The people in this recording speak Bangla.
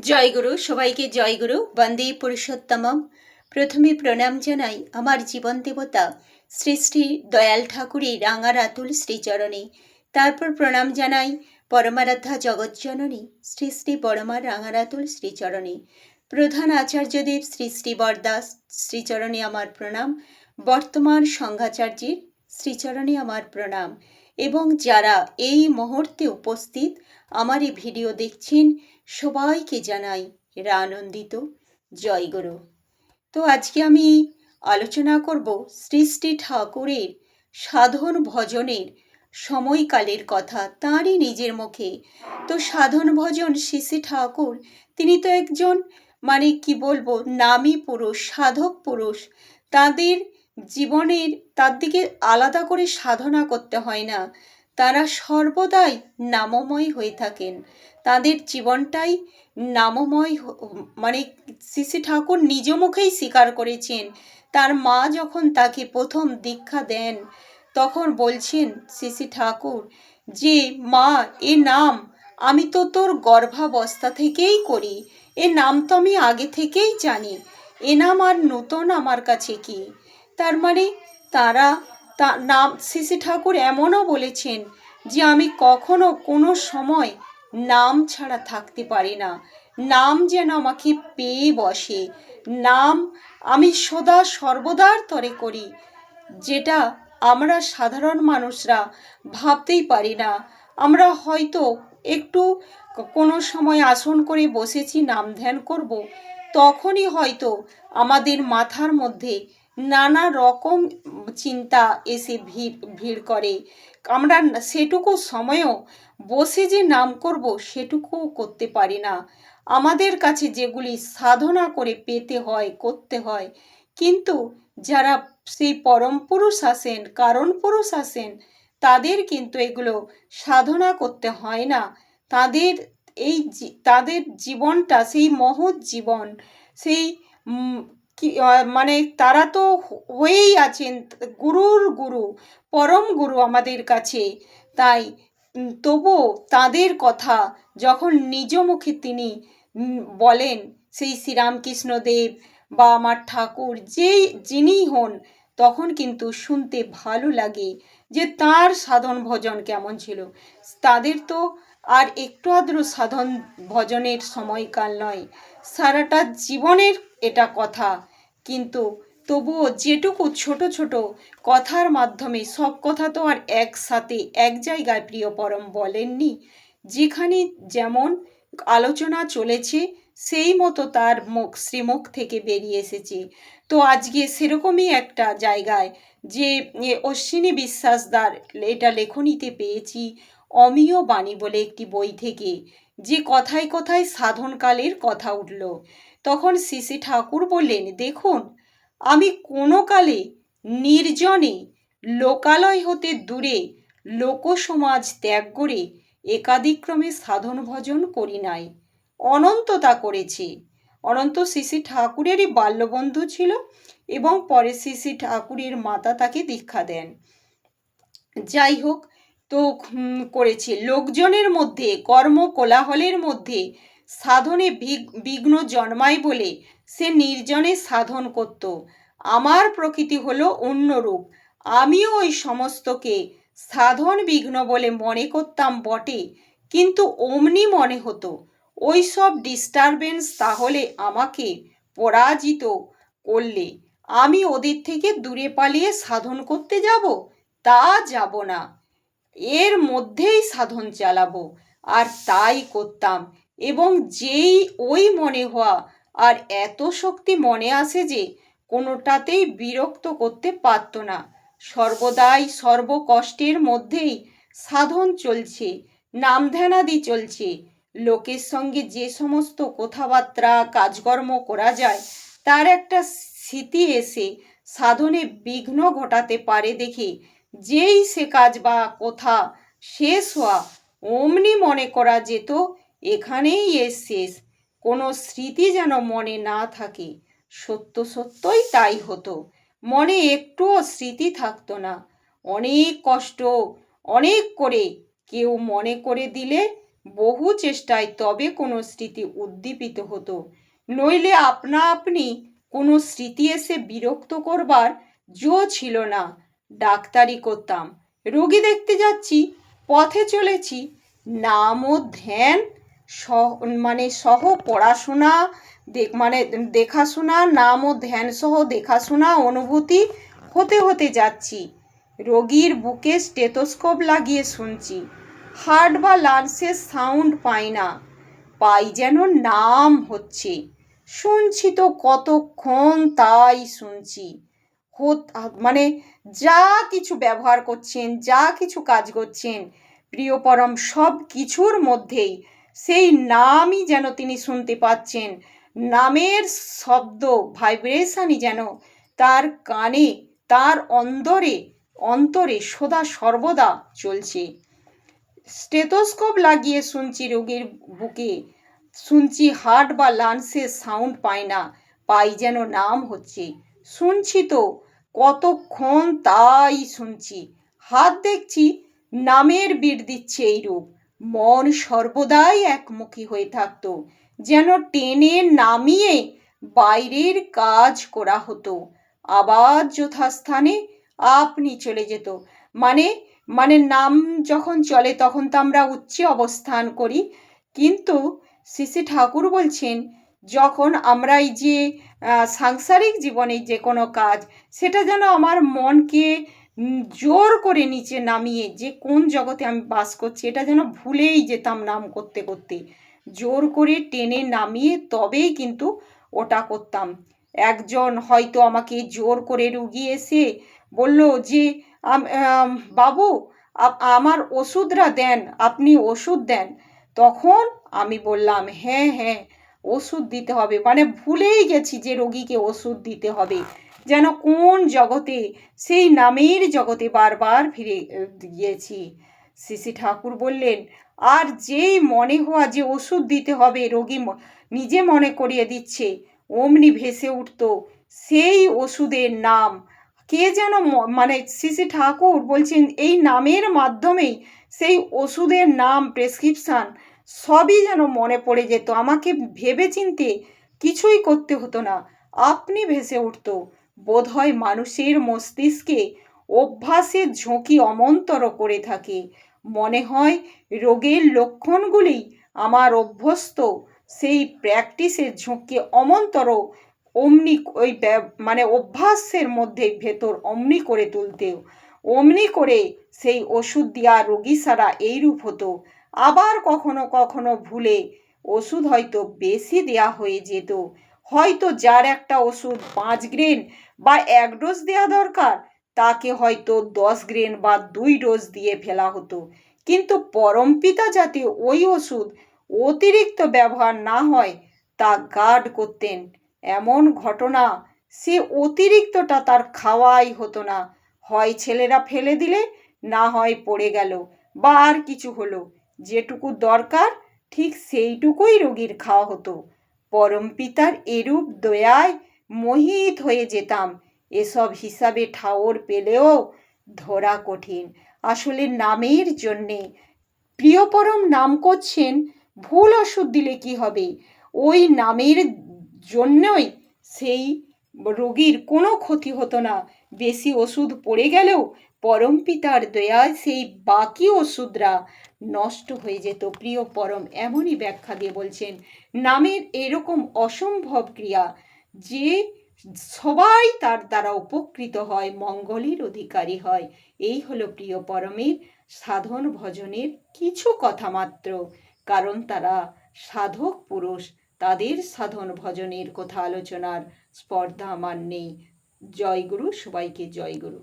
জয়গুরু, সবাইকে জয়গুরু। বন্দে পুরুষোত্তমম। প্রথমে প্রণাম জানাই আমার জীবন দেবতা শ্রী শ্রী দয়াল ঠাকুরের রাঙা রাতুল শ্রীচরণে। তারপর প্রণাম জানাই পরমারাধ্যা জগজ্জননী শ্রী শ্রী বড়মার রাঙা রাতুল শ্রীচরণে। প্রধান আচার্যদেব শ্রী শ্রী বরদাস শ্রীচরণে আমার প্রণাম। বর্তমান সংঘাচার্যের শ্রীচরণে আমার প্রণাম। এবং যারা এই মুহূর্তে উপস্থিত আমার এই ভিডিও দেখছেন সবাইকে জানাই আনন্দিত জয়গুরু। তো আজকে আমি আলোচনা করব শ্রী শ্রী ঠাকুরের সাধন ভজনের সময়কালের কথা, তাঁরই নিজের মুখে। তো সাধন ভজন শ্রী শ্রী ঠাকুর, তিনি তো একজন কি বলবো, নামী পুরুষ, সাধক পুরুষ। তাদের জীবনের তার দিকে আলাদা করে সাধনা করতে হয় না, তারা সর্বদাই নামময় হয়ে থাকেন। তাদের জীবনটাই নামময়। শ্রী শ্রী ঠাকুর নিজ মুখেই স্বীকার করেছেন। তার মা যখন তাকে প্রথম দীক্ষা দেন, তখন বলছেন শ্রী শ্রী ঠাকুর যে, মা, এ নাম আমি তো তোর গর্ভাবস্থা থেকেই করি, এ নাম তো আমি আগে থেকেই জানি, এ নাম আর নূতন আমার কাছে কি। তার তারা নাম শ্রী শ্রী ঠাকুর এমনও বলেছেন যে, আমি কখনো কোনো সময় নাম ছাড়া থাকতে পারি না, নাম যেন আমাকে পেয়ে বসে, নাম আমি সদা সর্বদার তরে করি, যেটা আমরা সাধারণ মানুষরা ভাবতেই পারি না। আমরা হয়তো একটু কোনো সময় আসন করে বসেছি, নাম ধ্যান করব, তখনই হয়তো আমাদের মাথার মধ্যে নানা রকম চিন্তা এসে ভিড় করে। আমরা সেটুকু সময়ও বসে যে নাম করব সেটুকুও করতে পারি না। আমাদের কাছে যেগুলি সাধনা করে পেতে হয়, করতে হয়, কিন্তু যারা সেই পরম পুরুষ আসেন, কারণ পুরুষ আসেন, তাদের কিন্তু এগুলো সাধনা করতে হয় না। তাদের জীবনটা সেই মহৎ জীবন, সেই তারা তো হয়েই আছেন গুরুর গুরু, পরম গুরু আমাদের কাছে। তাই তবুও তাদের কথা যখন নিজ মুখে তিনি বলেন, সেই শ্রীরামকৃষ্ণদেব বা আমার ঠাকুর যিনি হন, তখন কিন্তু শুনতে ভালো লাগে যে তার সাধন ভজন কেমন ছিল। তাদের তো আর একটু আদ্র সাধন ভজনের সময়কাল নয়, সারাটা জীবনের এটা কথা। কিন্তু তবুও যেটুকু ছোট ছোট কথার মাধ্যমে, সব কথা তো আর একসাথে এক জায়গায় প্রিয় পরম বলেননি। যেখানে যেমন আলোচনা চলেছে সেই মতো তার শ্রীমুখ থেকে বেরিয়ে এসেছে। তো আজকে সেরকমই একটা জায়গায় যে অশ্বিনী বিশ্বাসদার এটা লেখনীতে পেয়েছি অমীয় বাণী বলে একটি বই থেকে, যে কথায় কথায় সাধনকালের কথা উঠল। তখন শ্রী শ্রী ঠাকুর বললেন, দেখুন, আমি কোনো কালে নির্জনে লোকালয় হতে দূরে লোকসমাজ ত্যাগ করে একাদিক্রমে সাধন ভজন করি নাই। অনন্ত তা করেছে। অনন্ত শ্রী শ্রী ঠাকুরেরই বাল্যবন্ধু ছিল এবং পরে শ্রী শ্রী ঠাকুরের মাতা তাকে দীক্ষা দেন। যাই হোক, তো করেছে লোকজনের মধ্যে, কর্ম কোলাহলের মধ্যে সাধনে বিঘ্ন জন্মায় বলে সে নির্জনে সাধন করত। আমার প্রকৃতি হলো অন্যরূপ। আমিও ওই সমস্তকে সাধন বিঘ্ন বলে মনে করতাম বটে, কিন্তু অমনি মনে হতো ওই সব ডিস্টারবেন্স তাহলে আমাকে পরাজিত করলে আমি ওদের থেকে দূরে পালিয়ে সাধন করতে যাব? তা যাব না, এর মধ্যেই সাধন চালাবো। আর তাই করতাম। এবং যেই ওই মনে হওয়া আর এত শক্তি মনে আসে যে কোনোটাতেই বিরক্ত করতে পারত না। সর্বদাই সর্বকষ্টের মধ্যেই সাধন চলছে, নাম ধ্যানাদি চলছে। লোকের সঙ্গে যে সমস্ত কথাবার্তা কাজকর্ম করা যায়, তার একটা স্মৃতি এসে সাধনে বিঘ্ন ঘটাতে পারে দেখে যেই সে কাজ বা কথা শেষ হওয়া, অমনি মনে করা যেত এখানেই এর শেষ, কোনো স্মৃতি যেন মনে না থাকে। সত্য সত্যই তাই হতো, মনে একটুও স্মৃতি থাকতো না। অনেক কষ্ট অনেক করে কেউ মনে করে দিলে বহু চেষ্টায় তবে কোনো স্মৃতি উদ্দীপিত হতো, নইলে আপনা আপনি কোনো স্মৃতি এসে বিরক্ত করবার জো ছিল না। ডাক্তারি করতাম, রোগী দেখতে যাচ্ছি, পথে চলেছি, নাম ও ধ্যান সহ পড়াশোনা মানে দেখাশোনা, নাম ও ধ্যান সহ দেখাশোনা অনুভূতি হতে হতে যাচ্ছি। রোগীর বুকে স্টেথোস্কোপ লাগিয়ে শুনছি, হার্ট বা লাংসের সাউন্ড পাই না, পাই যেন নাম হচ্ছে। শুনছি তো কতক্ষণ, তাই শুনছি। মানে যা কিছু ব্যবহার করছেন, যা কিছু কাজ করছেন, প্রিয় পরম সব কিছুর মধ্যেই সেই নামই যেন তিনি শুনতে পাচ্ছেন। নামের শব্দ ভাইব্রেশনই যেন তার কানে, তার অন্তরে সদা সর্বদা চলছে। স্টেথোস্কোপ লাগিয়ে শুনছি রোগীর বুকে, শুনছি হার্ট বা লাংসের সাউন্ড পাই না, পাই যেন নাম হচ্ছে। শুনছি তো কতক্ষণ, তাই শুনছি। হাত দেখছি নামের বিট দিচ্ছে এই রূপ। মন সর্বদাই একমুখী হয়ে থাকতো, যেন টেনে নামিয়ে বাইরের কাজ করা হতো, আবার যথাস্থানে আপনি চলে যেত। মানে নাম যখন চলে তখন তো আমরা উচ্চে অবস্থান করি, কিন্তু শ্রী শ্রী ঠাকুর বলছেন যখন আমরা এই যে সাংসারিক জীবনে যে কোনো কাজ, সেটা যেন আমার মনকে জোর করে নিচে নামিয়ে, যে কোন জগতে আমি বাস করছি এটা যেন ভুলেই যেতাম নাম করতে করতে, জোর করে টেনে নামিয়ে তবেই কিন্তু ওটা করতাম। একজন হয়তো আমাকে জোর করে রুগী এসে বলল যে বাবু আমার ওষুধরা দেন, আপনি ওষুধ দেন। তখন আমি বললাম হ্যাঁ হ্যাঁ ওষুধ দিতে হবে, মানে ভুলেই গেছি যে রোগীকে ওষুধ দিতে হবে, যেন কোন জগতে, সেই নামের জগতে বারবার ফিরে গিয়েছি। শ্রী শ্রী ঠাকুর বললেন আর যেই মনে হওয়া যে ওষুধ দিতে হবে, রোগী নিজে মনে করিয়ে দিচ্ছে, অমনি ভেসে উঠত সেই ওষুধের নাম। কে যেন মানে শ্রী শ্রী ঠাকুর বলছেন এই নামের মাধ্যমেই সেই ওষুধের নাম, প্রেসক্রিপশান সবই যেন মনে পড়ে যেত। আমাকে ভেবে চিনতে কিছুই করতে হতো না, আপনি ভেসে উঠত। বোধহয় মানুষের মস্তিষ্কে অভ্যাসের ঝুঁকি অমন্তর করে থাকে। মনে হয় রোগের লক্ষণগুলি আমার অভ্যস্ত সেই প্র্যাকটিসের ঝুঁকি অমন্তর অমনি ওই মানে অভ্যাসের মধ্যে ভেতর অমনি করে তুলতেও, অমনি করে সেই ওষুধ দেওয়া রোগী সারা এইরূপ হতো। আবার কখনো কখনো ভুলে ওষুধ হয়তো বেশি দেয়া হয়ে যেত, হয়তো যার একটা ওষুধ 5 গ্রেন বা 1 ডোজ দেওয়া দরকার তাকে হয়তো 10 গ্রেন বা 2 ডোজ দিয়ে ফেলা হতো। কিন্তু পরমপিতা যাতে ওই ওষুধ অতিরিক্ত ব্যবহার না হয় তা গার্ড করতেন। এমন ঘটনা সে অতিরিক্তটা তার খাওয়াই হতো না, হয় ছেলেরা ফেলে দিলে, না হয় পড়ে গেল বা আর কিছু হলো, যেটুকু দরকার ঠিক সেইটুকুই রোগীর খাওয়া হতো। পরমপিতার এরূপ দয়ায় মোহিত হয়ে যেতাম। এসব হিসাবে ঠাওর পেলেও ধরা কঠিন। আসলে নামের জন্যে প্রিয় পরম নাম করছেন, ভুল ওষুধ দিলে কি হবে, ওই নামের জন্যই সেই রোগীর কোনো ক্ষতি হতো না। বেশি ওষুধ পড়ে গেলেও পরমপিতার দয়ায় সেই বাকি ওষুধরা নষ্ট হয়ে যেত। প্রিয় পরম এমনই ব্যাখ্যা দিয়ে বলছেন নামের এরকম অসম্ভব ক্রিয়া যে সবাই তার দ্বারা উপকৃত হয়, মঙ্গলের অধিকারী হয়। এই হলো প্রিয় পরমের সাধন ভজনের কিছু কথা মাত্র, কারণ তারা সাধক পুরুষ, তাদের সাধন ভজনের কথা আলোচনার স্পর্ধা আমার নেই। জয় গুরু, সবাইকে জয় গুরু।